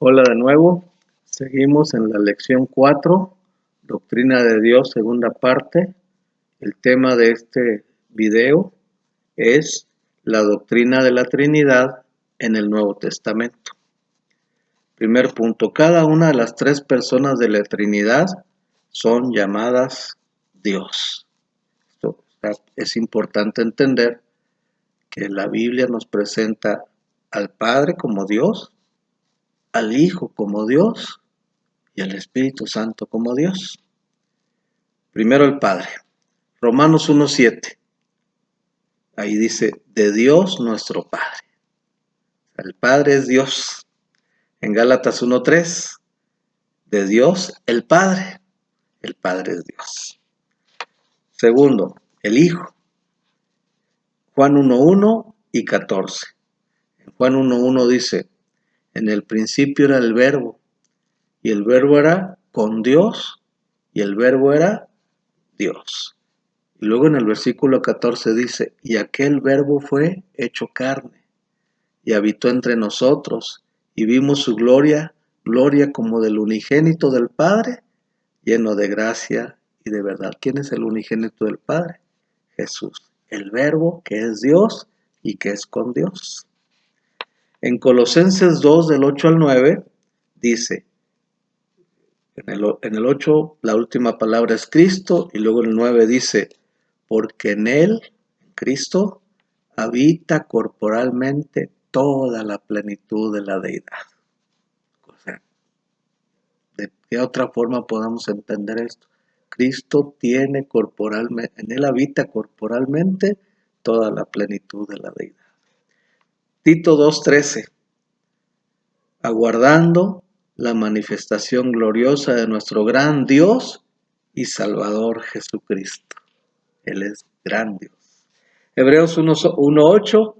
Hola de nuevo, seguimos en la lección 4, Doctrina de Dios, segunda parte. El tema de este video es la doctrina de la Trinidad en el Nuevo Testamento. Primer punto, cada una de las tres personas de la Trinidad son llamadas Dios. Es importante entender que la Biblia nos presenta al Padre como Dios, al Hijo como Dios y al Espíritu Santo como Dios. Primero el Padre. Romanos 1:7. Ahí dice, de Dios nuestro Padre. El Padre es Dios. En Gálatas 1:3, de Dios el Padre. El Padre es Dios. Segundo, el Hijo. Juan 1:1 y 14. En Juan 1:1 dice, en el principio era el Verbo, y el Verbo era con Dios, y el Verbo era Dios. Y luego en el versículo 14 dice, y aquel Verbo fue hecho carne, y habitó entre nosotros, y vimos su gloria, gloria como del unigénito del Padre, lleno de gracia y de verdad. ¿Quién es el unigénito del Padre? Jesús, el Verbo que es Dios y que es con Dios. En Colosenses 2, del 8 al 9, dice, en el 8 la última palabra es Cristo, y luego en el 9 dice, porque en Él, en Cristo, habita corporalmente toda la plenitud de la deidad. O sea, ¿de qué otra forma podemos entender esto? Cristo tiene corporalmente, en Él habita corporalmente toda la plenitud de la deidad. Tito 2:13, aguardando la manifestación gloriosa de nuestro gran Dios y Salvador Jesucristo. Él es gran Dios. Hebreos 1:8,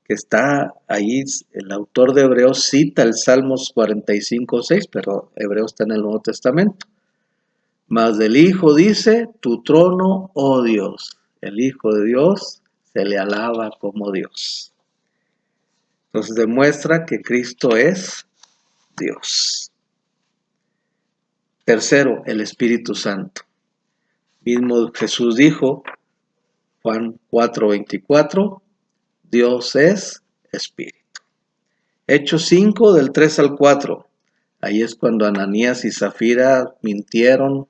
que está ahí, el autor de Hebreos cita el Salmos 45:6, pero Hebreos está en el Nuevo Testamento. Mas del Hijo dice, tu trono, oh Dios. El Hijo de Dios se le alaba como Dios. Entonces demuestra que Cristo es Dios. Tercero, el Espíritu Santo. Mismo Jesús dijo, Juan 4:24, Dios es Espíritu. Hechos 5, del 3 al 4. Ahí es cuando Ananías y Zafira mintieron,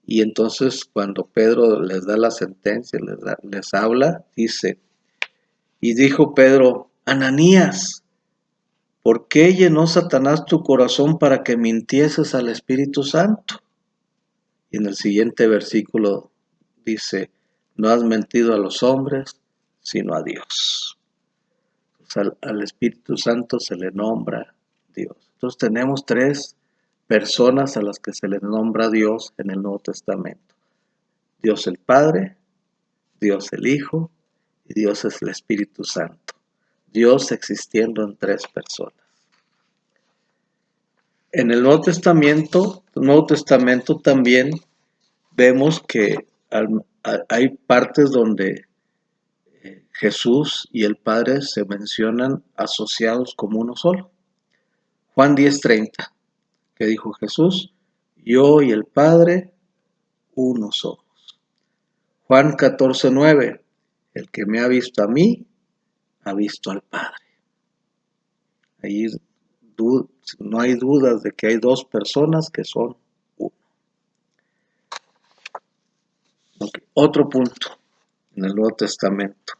y entonces cuando Pedro les da la sentencia, les habla, dice, y dijo Pedro, Ananías, ¿por qué llenó Satanás tu corazón para que mintieses al Espíritu Santo? Y en el siguiente versículo dice, no has mentido a los hombres, sino a Dios. Al Espíritu Santo se le nombra Dios. Entonces tenemos tres personas a las que se les nombra Dios en el Nuevo Testamento. Dios el Padre, Dios el Hijo y Dios es el Espíritu Santo. Dios existiendo en tres personas. En el Nuevo Testamento también vemos que hay partes donde Jesús y el Padre se mencionan asociados como uno solo. Juan 10:30, que dijo Jesús, yo y el Padre, uno somos. Juan 14:9, el que me ha visto a mí, ha visto al Padre. Ahí no hay dudas de que hay dos personas que son uno. Okay. Otro punto en el Nuevo Testamento.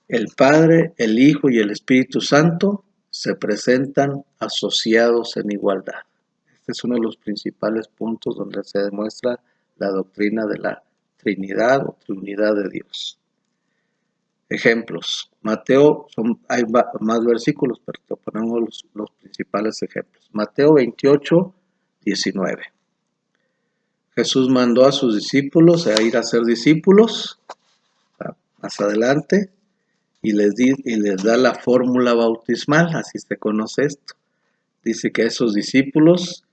El Padre, el Hijo y el Espíritu Santo se presentan asociados en igualdad. Este es uno de los principales puntos donde se demuestra la doctrina de la Trinidad o Trinidad de Dios. Ejemplos. Mateo, hay más versículos, pero ponemos los principales ejemplos. Mateo 28:19. Jesús mandó a sus discípulos a ir a ser discípulos, más adelante, y les da la fórmula bautismal, así se conoce esto. Dice que esos discípulos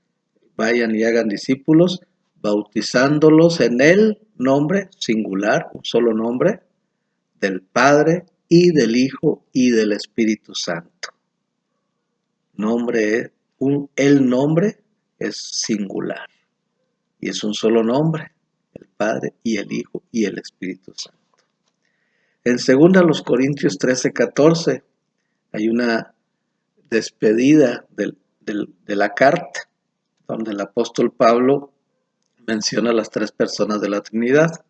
vayan y hagan discípulos, bautizándolos en el nombre singular, un solo nombre, del Padre y del Hijo y del Espíritu Santo. Nombre el nombre es singular y es un solo nombre, el Padre y el Hijo y el Espíritu Santo. En 2 Corintios 13:14 hay una despedida de la carta donde el apóstol Pablo menciona las tres personas de la Trinidad.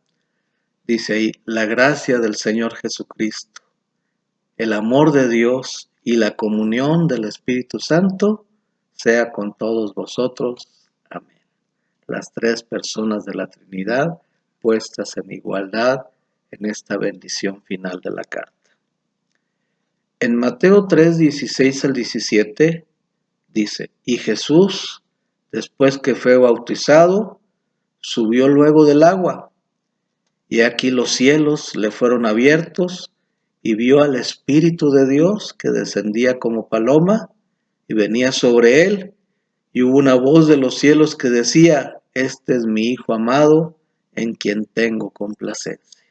Dice ahí, la gracia del Señor Jesucristo, el amor de Dios y la comunión del Espíritu Santo sea con todos vosotros. Amén. Las tres personas de la Trinidad puestas en igualdad en esta bendición final de la carta. En Mateo 3, 16 al 17 dice, y Jesús, después que fue bautizado, subió luego del agua, y aquí los cielos le fueron abiertos, y vio al Espíritu de Dios que descendía como paloma, y venía sobre él, y hubo una voz de los cielos que decía, este es mi Hijo amado, en quien tengo complacencia.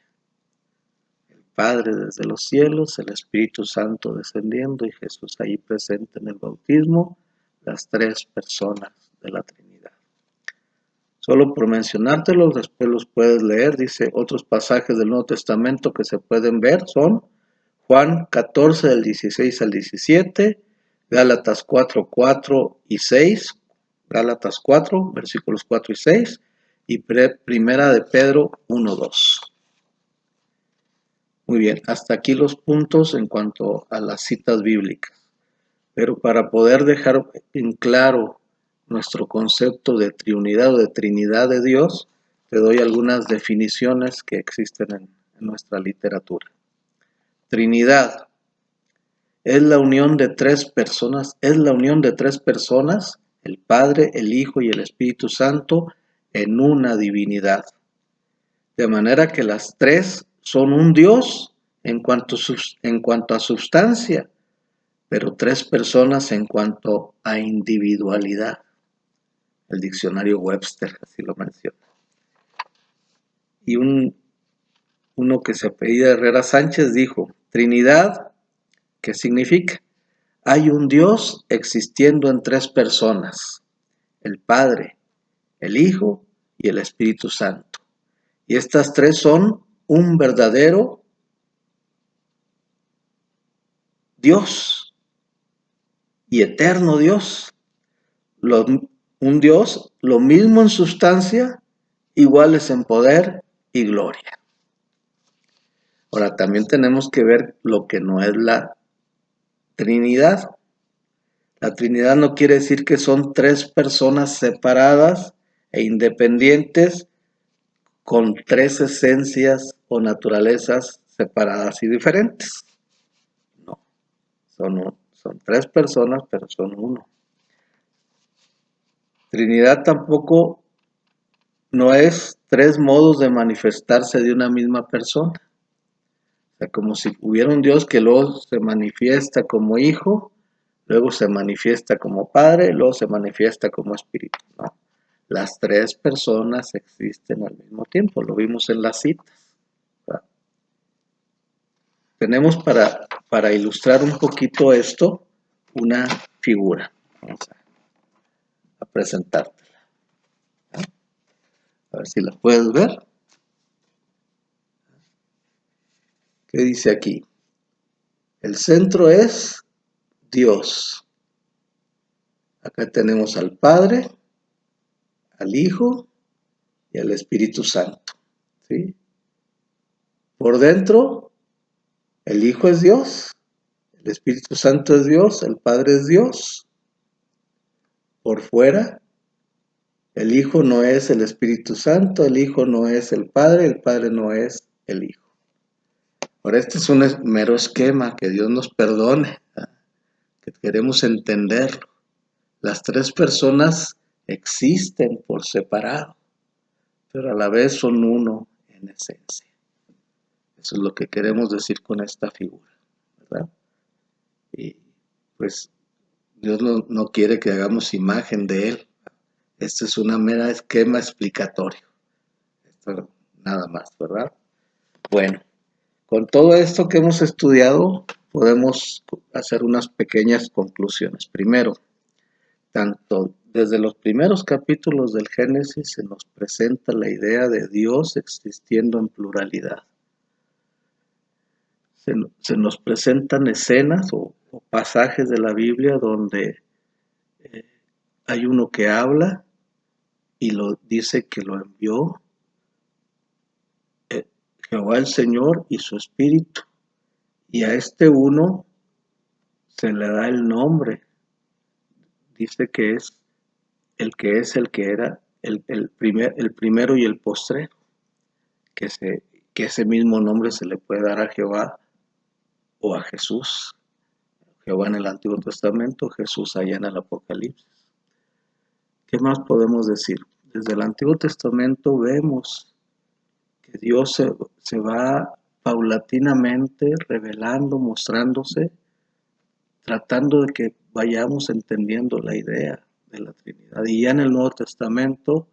El Padre desde los cielos, el Espíritu Santo descendiendo, y Jesús ahí presente en el bautismo, las tres personas de la Trinidad. Solo por mencionártelos, después los puedes leer. Dice, otros pasajes del Nuevo Testamento que se pueden ver son Juan 14 del 16 al 17, Gálatas 4, 4 y 6, Gálatas 4, versículos 4 y 6, y Primera de Pedro 1, 2. Muy bien, hasta aquí los puntos en cuanto a las citas bíblicas. Pero para poder dejar en claro nuestro concepto de triunidad o de Trinidad de Dios, te doy algunas definiciones que existen en nuestra literatura. Trinidad es la unión de tres personas, el Padre, el Hijo y el Espíritu Santo, en una divinidad. De manera que las tres son un Dios en cuanto a sustancia, pero tres personas en cuanto a individualidad. El diccionario Webster así lo menciona. Y uno que se apellida Herrera Sánchez dijo, Trinidad, ¿qué significa? Hay un Dios existiendo en tres personas, el Padre, el Hijo y el Espíritu Santo. Y estas tres son un verdadero Dios y eterno Dios. Un Dios, lo mismo en sustancia, iguales en poder y gloria. Ahora, también tenemos que ver lo que no es la Trinidad. La Trinidad no quiere decir que son tres personas separadas e independientes con tres esencias o naturalezas separadas y diferentes. No, son tres personas, pero son uno. Trinidad tampoco no es tres modos de manifestarse de una misma persona. O sea, como si hubiera un Dios que luego se manifiesta como Hijo, luego se manifiesta como Padre, luego se manifiesta como Espíritu. No, las tres personas existen al mismo tiempo, lo vimos en las citas. ¿Verdad? Tenemos para ilustrar un poquito esto, una figura. Vamos a presentártela. A ver si la puedes ver. ¿Qué dice aquí? El centro es Dios. Acá tenemos al Padre, al Hijo y al Espíritu Santo. ¿Sí? Por dentro, el Hijo es Dios, el Espíritu Santo es Dios, el Padre es Dios. Por fuera, el Hijo no es el Espíritu Santo, el Hijo no es el Padre no es el Hijo. Ahora, este es un mero esquema, que Dios nos perdone, ¿eh? Que queremos entenderlo. Las tres personas existen por separado, pero a la vez son uno en esencia. Eso es lo que queremos decir con esta figura, ¿verdad? Y pues Dios no quiere que hagamos imagen de Él. Este es una mera esquema explicatorio. Esto nada más, ¿verdad? Bueno, con todo esto que hemos estudiado, podemos hacer unas pequeñas conclusiones. Primero, tanto desde los primeros capítulos del Génesis se nos presenta la idea de Dios existiendo en pluralidad. Se nos presentan escenas o pasajes de la Biblia donde hay uno que habla y lo dice que lo envió Jehová el Señor y su Espíritu. Y a este uno se le da el nombre. Dice que es el que era el primero y el postrero. Que ese mismo nombre se le puede dar a Jehová o a Jesús. Jehová en el Antiguo Testamento, Jesús allá en el Apocalipsis. ¿Qué más podemos decir? Desde el Antiguo Testamento vemos que Dios se va paulatinamente revelando, mostrándose, tratando de que vayamos entendiendo la idea de la Trinidad. Y ya en el Nuevo Testamento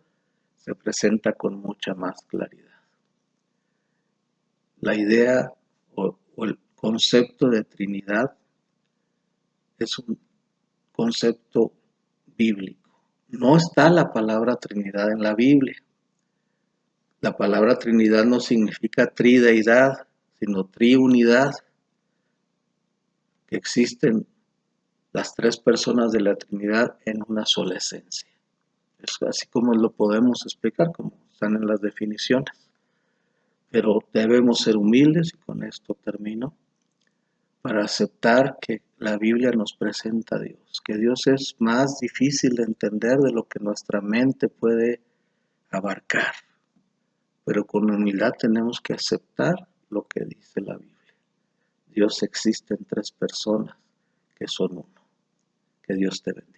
se presenta con mucha más claridad. La idea o el concepto de Trinidad es un concepto bíblico. No está la palabra Trinidad en la Biblia. La palabra Trinidad no significa trideidad, sino triunidad, que existen las tres personas de la Trinidad en una sola esencia. Es así como lo podemos explicar, como están en las definiciones. Pero debemos ser humildes, y con esto termino, para aceptar que la Biblia nos presenta a Dios, que Dios es más difícil de entender de lo que nuestra mente puede abarcar. Pero con humildad tenemos que aceptar lo que dice la Biblia. Dios existe en tres personas que son uno. Que Dios te bendiga.